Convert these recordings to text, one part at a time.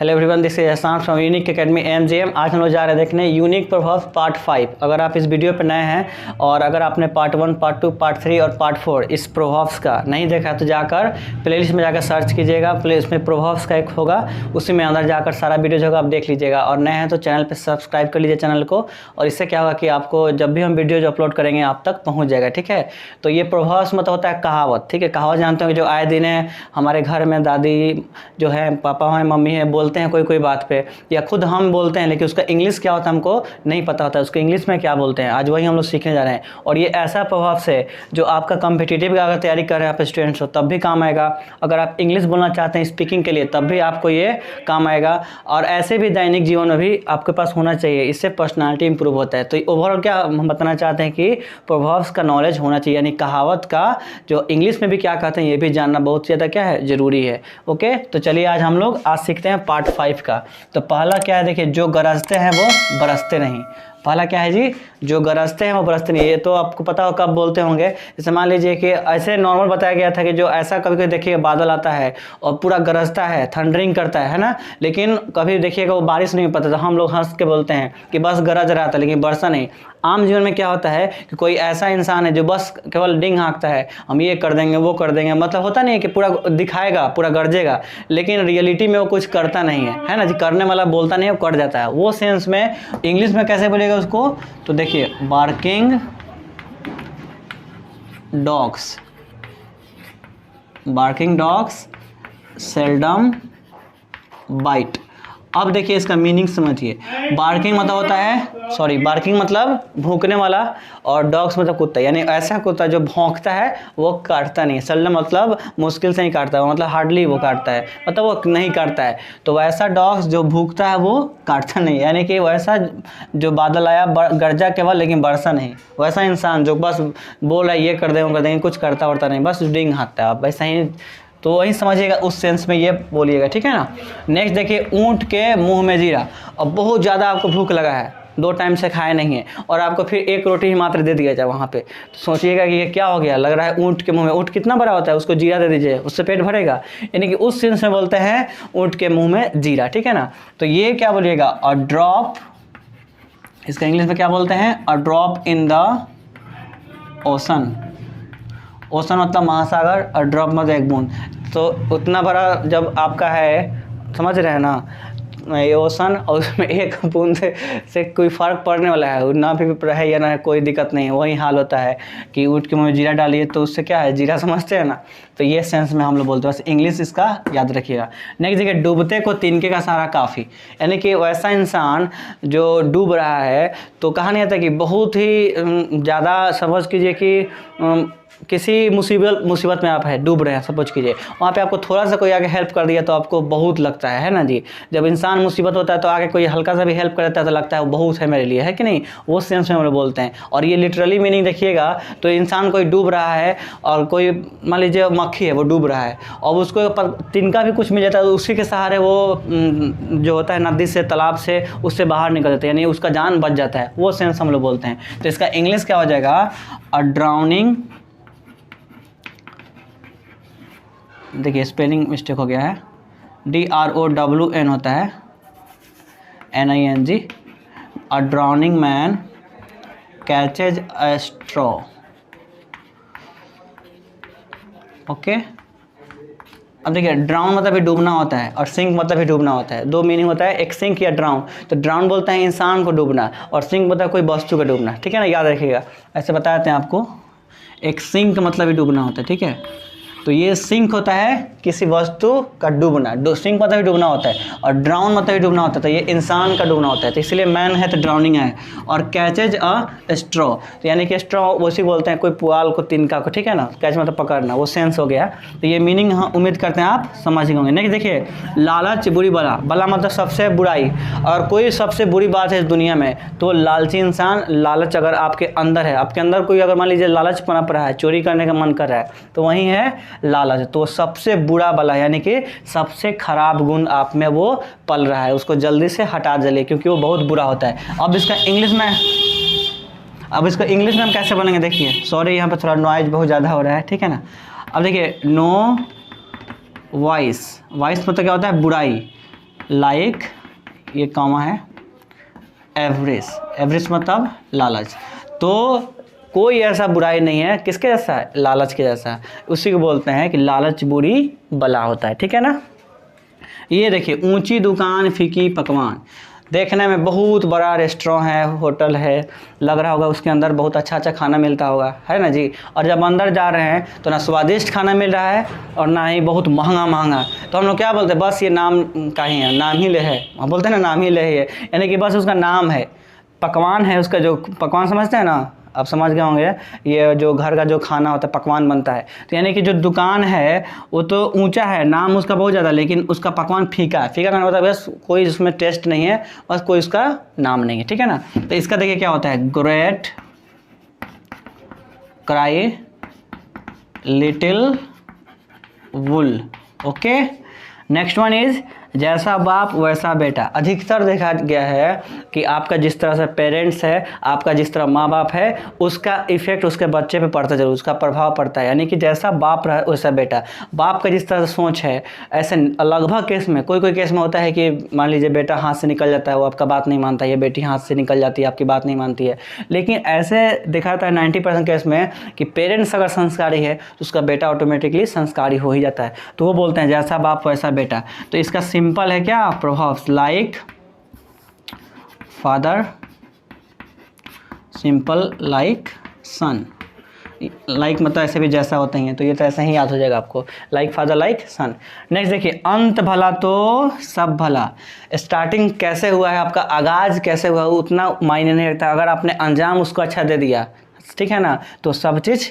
Hello everyone, this is एहसान from unique academy MGM. आज हम लोग जा रहे हैं देखने यूनिक प्रभाव पार्ट 5। अगर आप इस वीडियो पर नए हैं और अगर आपने पार्ट 1, पार्ट 2, पार्ट 3 और पार्ट 4 इस प्रभाव्स का नहीं देखा तो जाकर प्लेलिस्ट में जाकर सर्च कीजिएगा। प्लेलिस्ट में प्रभाव्स का एक होगा, उसी में अंदर जाकर सारा वीडियो होगा, आप देख लीजिएगा। और नए हैं तो चैनल पर सब्सक्राइब कर लीजिए चैनल को, और इससे क्या होगा कि आपको जब भी हम वीडियो जो अपलोड करेंगे आप तक पहुँच जाएगा। ठीक है, तो ये प्रभाव्स मतलब होता है कहावत। ठीक है, कहावत जानते हो जो आए दिन है हमारे घर में दादी जो है, पापा हैं, मम्मी है, बोलते हैं कोई बात पे, या खुद हम बोलते हैं, लेकिन उसका इंग्लिश क्या होता है हमको नहीं पता होता है, उसको इंग्लिश में क्या बोलते हैं। आज वही हम लोग सीखने जा रहे हैं। और ये ऐसा प्रभाव से जो आपका कॉम्पिटिटिव का अगर तैयारी कर रहे हैं आप स्टूडेंट्स हो तब भी काम आएगा। अगर आप इंग्लिश बोलना चाहते हैं स्पीकिंग के लिए तब भी आपको ये काम आएगा। और ऐसे भी दैनिक जीवन में भी आपके पास होना चाहिए, इससे पर्सनालिटी इंप्रूव होता है। तो ओवरऑल क्या हम बताना चाहते हैं कि प्रभाव का नॉलेज होना चाहिए, यानी कहावत का जो इंग्लिश में भी क्या कहते हैं ये भी जानना बहुत ज़्यादा क्या है ज़रूरी है। ओके, तो चलिए आज हम लोग सीखते हैं पार्ट 5 का। तो पहला क्या है, देखिए, जो गरजते हैं वो बरसते नहीं। पहला क्या है जी, जो गरजते हैं वो बरसते नहीं। ये तो आपको पता हो कब बोलते होंगे। जैसे मान लीजिए कि ऐसे नॉर्मल बताया गया था कि जो ऐसा कभी कभी देखिए बादल आता है और पूरा गरजता है, थंडरिंग करता है ना, लेकिन कभी देखिएगा वो बारिश नहीं पता। तो हम लोग हंस के बोलते हैं कि बस गरज रहा था लेकिन बरसा नहीं। आम जीवन में क्या होता है कि कोई ऐसा इंसान है जो बस केवल डिंग हाँकता है, हम ये कर देंगे वो कर देंगे, मतलब होता नहीं है कि पूरा दिखाएगा पूरा गरजेगा, लेकिन रियलिटी में वो कुछ करता नहीं है ना जी। करने वाला बोलता नहीं है, वो कर जाता है। वो सेंस में इंग्लिश में कैसे बोलेगा उसको, तो देखिए, barking dogs, barking dogs seldom bite. अब देखिए इसका मीनिंग समझिए। बार्किंग मतलब होता है, बार्किंग मतलब भौंकने वाला, और डॉग्स मतलब कुत्ता, यानी ऐसा कुत्ता जो भौंकता है वो काटता नहीं है। सेल्डम मतलब मुश्किल से नहीं काटता है, मतलब हार्डली वो काटता है, मतलब वो नहीं काटता है। तो वैसा डॉग्स जो भूखता है वो काटता नहीं, यानी कि वैसा जो बादल आया गरजा केवल लेकिन बरसा नहीं, वैसा इंसान जो बस बोल रहा है ये कर देंगे कर देंगे, कुछ करता वरता नहीं, बस डिंग हाँकता है। आप वैसा ही तो वही समझिएगा, उस सेंस में ये बोलिएगा। ठीक है ना। नेक्स्ट देखिए, ऊंट के मुंह में जीरा। अब बहुत ज़्यादा आपको भूख लगा है, 2 टाइम से खाए नहीं है, और आपको फिर 1 रोटी ही मात्र दे दिया जाए वहाँ पे, तो सोचिएगा कि ये क्या हो गया। लग रहा है ऊंट के मुंह में, ऊंट कितना बड़ा होता है, उसको जीरा दे दीजिए, उससे पेट भरेगा। यानी कि उस सेंस में बोलते हैं ऊंट के मुँह में जीरा। ठीक है ना। तो ये क्या बोलिएगा, अ ड्रॉप, इसका इंग्लिश में क्या बोलते हैं, a drop in the ocean. Ocean मतलब महासागर, और ड्रॉप मतलब एक बूंद। तो उतना बड़ा जब आपका है, समझ रहे हैं ना, ये ओशन, और उसमें एक बूंद से कोई फ़र्क पड़ने वाला है ना, भी रहे या ना, कोई दिक्कत नहीं है। वही हाल होता है कि ऊँट के मुँह में जीरा डालिए तो उससे क्या है, जीरा समझते हैं ना। तो ये सेंस में हम लोग बोलते हैं, बस इंग्लिश इसका याद रखिएगा। नेक्स्ट देखिए, डूबते को तिनके का सहारा काफ़ी, यानी कि वैसा इंसान जो डूब रहा है, तो कहा नहीं आता कि बहुत ही ज़्यादा, समझ कीजिए कि किसी मुसीबत में आप है, डूब रहे हैं, सपोज कीजिए, वहाँ पे आपको थोड़ा सा कोई आगे हेल्प कर दिया तो आपको बहुत लगता है ना जी। जब इंसान मुसीबत होता है तो आगे कोई हल्का सा भी हेल्प कर देता है तो लगता है वो बहुत है मेरे लिए, है कि नहीं। वो सेंस में हम लोग बोलते हैं। और ये लिटरली मीनिंग देखिएगा, तो इंसान कोई डूब रहा है, और कोई मान लीजिए मक्खी है वो डूब रहा है, और उसको तिनका भी कुछ मिल जाता है, उसी के सहारे वो जो होता है नदी से, तालाब से, उससे बाहर निकल जाता है, यानी उसका जान बच जाता है। वो सेंस हम लोग बोलते हैं। तो इसका इंग्लिश क्या हो जाएगा, अ ड्राउनिंग, देखिए स्पेलिंग मिस्टेक हो गया है, DROWN होता है, NING। A drowning man catches a straw. Okay, अब देखिए, ड्राउन मतलब भी डूबना होता है, और सिंक मतलब भी डूबना होता है। 2 मीनिंग होता है, एक सिंक या ड्राउन। तो ड्राउन बोलते हैं इंसान को डूबना, और सिंक बोलता है कोई वस्तु का डूबना। ठीक है ना, याद रखिएगा। ऐसे बता देते हैं आपको, एक सिंक मतलब भी डूबना होता है। ठीक है, तो ये सिंक होता है किसी वस्तु का डूबना, सिंक मतलब भी डूबना होता है, और ड्राउन मतलब भी डूबना होता है, तो ये इंसान का डूबना होता है। तो इसलिए मैन है तो ड्राउनिंग है। और कैचेज अ स्ट्रॉ, तो यानी कि स्ट्रॉ वैसे बोलते हैं कोई पुआल को, तिनका को। ठीक है ना, कैच मतलब पकड़ना, वो सेंस हो गया। तो ये मीनिंग हाँ उम्मीद करते हैं आप समझ गए होंगे। नेक्स्ट देखिए, लालच बुरी बला। बला मतलब सबसे बुराई, और कोई सबसे बुरी बात है इस दुनिया में तो लालची इंसान। लालच अगर आपके अंदर है, आपके अंदर कोई अगर मान लीजिए लालच पनप रहा है, चोरी करने का मन कर रहा है, तो वही है लालच। तो सबसे बुरा बला, यानी कि सबसे खराब गुण आप में वो पल रहा है, उसको जल्दी से हटा दीजिए, क्योंकि वो बहुत बुरा होता है। अब इसका इंग्लिश में हम कैसे बोलेंगे, देखिए, सॉरी यहाँ पे थोड़ा नॉइज बहुत ज़्यादा हो रहा है। ठीक है ना। अब देखिए, नो वाइस, वाइस मतलब क्या होता है, बुराई, लाइक, ये कॉमा है, एवरेज, एवरेज मतलब लालच। तो कोई ऐसा बुराई नहीं है, किसके जैसा है, लालच के जैसा। उसी को बोलते हैं कि लालच बुरी बला होता है, ठीक है ना। ये देखिए, ऊंची दुकान फीकी पकवान, देखने में बहुत बड़ा रेस्टोरेंट है, होटल है, लग रहा होगा उसके अंदर बहुत अच्छा अच्छा खाना मिलता होगा, है ना जी। और जब अंदर जा रहे हैं तो ना स्वादिष्ट खाना मिल रहा है और ना ही बहुत महंगा महंगा, तो हम लोग क्या बोलते हैं, बस ये नाम का ही है, नाम ही ले है, हम बोलते हैं ना नाम ही ले है, यानी कि बस उसका नाम है, पकवान है उसका, जो पकवान समझते हैं ना, आप समझ गए होंगे, ये जो घर का जो खाना होता है पकवान बनता है। तो यानी कि जो दुकान है वो तो ऊंचा है, नाम उसका बहुत ज़्यादा, लेकिन उसका पकवान फीका है। फीका का मतलब बस कोई उसमें टेस्ट नहीं है, बस कोई उसका नाम नहीं है, ठीक है ना। तो इसका देखिए क्या होता है, great cry little wool. Okay, next one is जैसा बाप वैसा बेटा। अधिकतर देखा गया है कि आपका जिस तरह से पेरेंट्स है, आपका जिस तरह माँ बाप है, उसका इफेक्ट उसके बच्चे पे पड़ता है, जरूर उसका प्रभाव पड़ता है। यानी कि जैसा बाप रहा वैसा बेटा। बाप का जिस तरह से सोच है, ऐसे लगभग केस में, कोई कोई केस में होता है कि मान लीजिए बेटा हाथ से निकल जाता है, वो आपका बात नहीं मानता है, या बेटी हाथ से निकल जाती है, आपकी बात नहीं मानती है। लेकिन ऐसे देखा जाता है 90% केस में कि पेरेंट्स अगर संस्कारी है तो उसका बेटा ऑटोमेटिकली संस्कारी हो ही जाता है। तो वो बोलते हैं जैसा बाप वैसा बेटा। तो इसका सिंपल है क्या प्रभाव, लाइक फादर, सिंपल लाइक सन। लाइक मतलब ऐसे भी जैसा होता ही है, तो ये तो ऐसा ही याद हो जाएगा आपको, लाइक फादर लाइक सन। नेक्स्ट देखिए, अंत भला तो सब भला। स्टार्टिंग कैसे हुआ है आपका, आगाज कैसे हुआ है उतना मायने नहीं रखता, अगर आपने अंजाम उसको अच्छा दे दिया, ठीक है ना, तो सब चीज़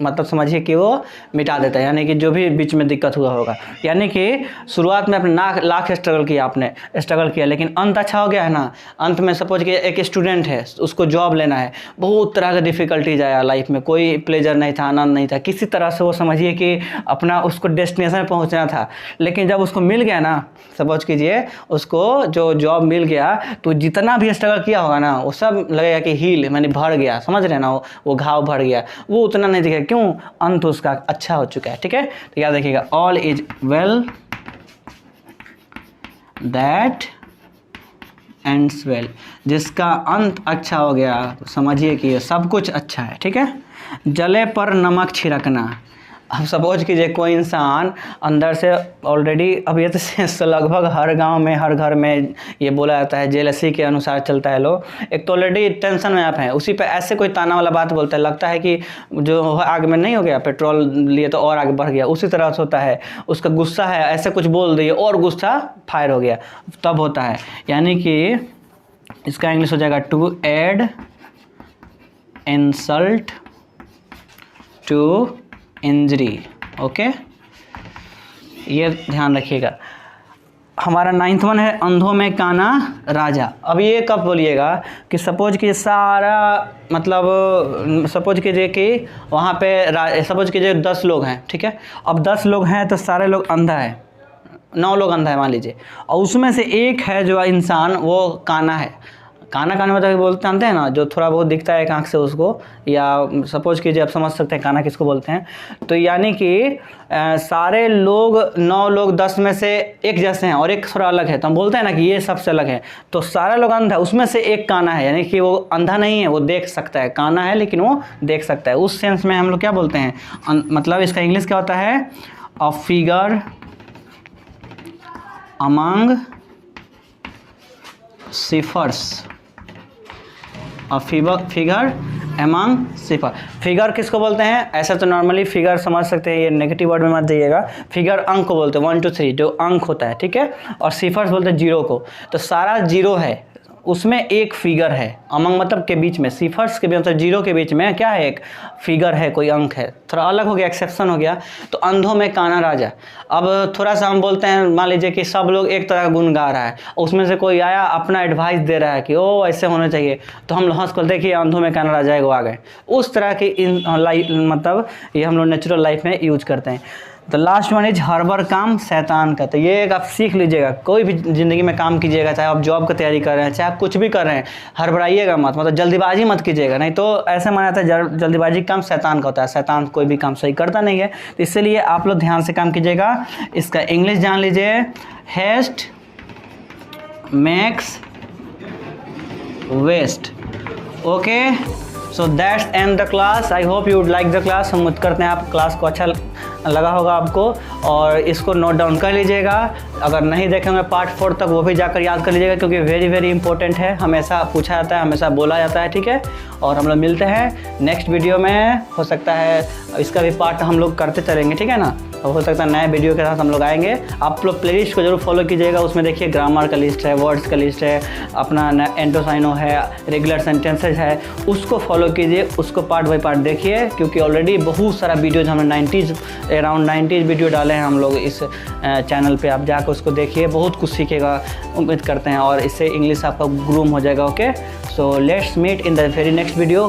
मतलब समझिए कि वो मिटा देता है। यानी कि जो भी बीच में दिक्कत हुआ होगा, यानी कि शुरुआत में आपने लाख स्ट्रगल किया, आपने स्ट्रगल किया, लेकिन अंत अच्छा हो गया है ना। अंत में सपोज कि एक स्टूडेंट है, उसको जॉब लेना है, बहुत तरह का डिफ़िकल्टीज आया लाइफ में, कोई प्लेजर नहीं था, आनंद नहीं था, किसी तरह से वो समझिए कि अपना उसको डेस्टिनेशन पहुँचना था। लेकिन जब उसको मिल गया ना, सपोज कीजिए उसको जो जॉब मिल गया, तो जितना भी स्ट्रगल किया होगा ना, वो सब लगेगा कि हील मैंने भर गया, समझ रहे हैं ना, वो घाव भर गया, वो उतना नहीं दिखेगा। क्यों, अंत उसका अच्छा हो चुका है, ठीक है। तो याद रखिएगा, all is well that ends well. जिसका अंत अच्छा हो गया, समझिए कि सब कुछ अच्छा है, ठीक है। जले पर नमक छिड़कना। अब सपोज कीजिए कोई इंसान अंदर से ऑलरेडी, अब ये तो लगभग हर गांव में, हर घर में ये बोला जाता है, जेलसी के अनुसार चलता है लोग। एक तो ऑलरेडी टेंशन में आप हैं, उसी पे ऐसे कोई ताना वाला बात बोलता है, लगता है कि जो आग में नहीं हो गया, पेट्रोल लिए तो और आगे बढ़ गया, उसी तरह से होता है। उसका गुस्सा है, ऐसे कुछ बोल दिए और गुस्सा फायर हो गया, तब होता है। यानी कि इसका इंग्लिश हो जाएगा to add insult to injury. Okay, ये ध्यान रखिएगा। हमारा 9th वन है, अंधों में काना राजा। अब ये कब बोलिएगा कि सपोज कीजिए सारा, मतलब सपोज कीजिए कि वहाँ पे सपोज कीजिए 10 लोग हैं, ठीक है। अब 10 लोग हैं तो सारे लोग अंधा है, 9 लोग अंधा है मान लीजिए, और उसमें से एक है जो इंसान वो काना है। काना मतलब बोलते जानते हैं ना, जो थोड़ा बहुत दिखता है एक आँख से उसको, या सपोज कीजिए आप समझ सकते हैं काना किसको बोलते हैं। तो यानी कि सारे लोग 9 लोग 10 में से एक जैसे हैं और एक थोड़ा अलग है, तो हम बोलते हैं ना कि ये सबसे अलग है। तो सारे लोग अंधा है, उसमें से एक काना है, यानी कि वो अंधा नहीं है, वो देख सकता है, काना है लेकिन वो देख सकता है। उस सेंस में हम लोग क्या बोलते हैं, मतलब इसका इंग्लिश क्या होता है, a figure among ciphers. Figure among cipher. Figure किसको बोलते हैं, ऐसा तो नॉर्मली फिगर समझ सकते हैं, ये नेगेटिव वर्ड में मत जाइएगा। फिगर अंक को बोलते हैं, 1 2 3 जो अंक होता है, ठीक है। और सिफर्स बोलते हैं जीरो को। तो सारा जीरो है, उसमें एक फिगर है, अमंग मतलब के बीच में, सिफर्स के बीच मतलब जीरो के बीच में क्या है, एक फिगर है, कोई अंक है, थोड़ा अलग हो गया, एक्सेप्शन हो गया। तो अंधों में काना राजा। अब थोड़ा सा हम बोलते हैं, मान लीजिए कि सब लोग एक तरह का गुण गा रहा है, उसमें से कोई आया अपना एडवाइस दे रहा है कि ओ ऐसे होना चाहिए, तो हम हंस कर देखिए अंधों में काना राजा को आ गए। उस तरह की मतलब ये हम लोग नेचुरल लाइफ में यूज करते हैं। तो लास्ट वन इज हर काम शैतान का। तो ये एक आप सीख लीजिएगा, कोई भी ज़िंदगी में काम कीजिएगा, चाहे आप जॉब की तैयारी कर रहे हैं, चाहे आप कुछ भी कर रहे हैं, हड़बड़ाइएगा मत, मतलब जल्दीबाजी मत कीजिएगा, नहीं तो ऐसे माना जाता है जल्दीबाजी काम शैतान का होता है। शैतान कोई भी काम सही करता नहीं है, तो इसलिए आप लोग ध्यान से काम कीजिएगा। इसका इंग्लिश जान लीजिए, haste makes waste. Okay, so that's end the class. I hope you would like the class. हम उम्मीद करते हैं आप क्लास को अच्छा लगा होगा आपको, और इसको नोट डाउन कर लीजिएगा। अगर नहीं देखेंगे पार्ट 4 तक, वो भी जाकर याद कर लीजिएगा, क्योंकि वेरी वेरी इंपॉर्टेंट है, हमेशा पूछा जाता है, हमेशा बोला जाता है। ठीक है, और हम लोग मिलते हैं नेक्स्ट वीडियो में। हो सकता है इसका भी पार्ट हम लोग करते चलेंगे, ठीक है ना। अब हो सकता है नए वीडियो के साथ हम लोग आएंगे। आप लोग प्लेलिस्ट को जरूर फॉलो कीजिएगा, उसमें देखिए ग्रामर का लिस्ट है, वर्ड्स का लिस्ट है, अपना एंटोसाइनो है, रेगुलर सेंटेंसेज है, उसको फॉलो कीजिए, उसको पार्ट बाई पार्ट देखिए, क्योंकि ऑलरेडी बहुत सारा वीडियोज हमने अराउंड 90 वीडियो डाले हैं हम लोग इस चैनल पे। आप जाकर उसको देखिए, बहुत कुछ सीखेगा उम्मीद करते हैं, और इससे इंग्लिश आपका ग्रूम हो जाएगा। Okay, so let's meet in the very next video.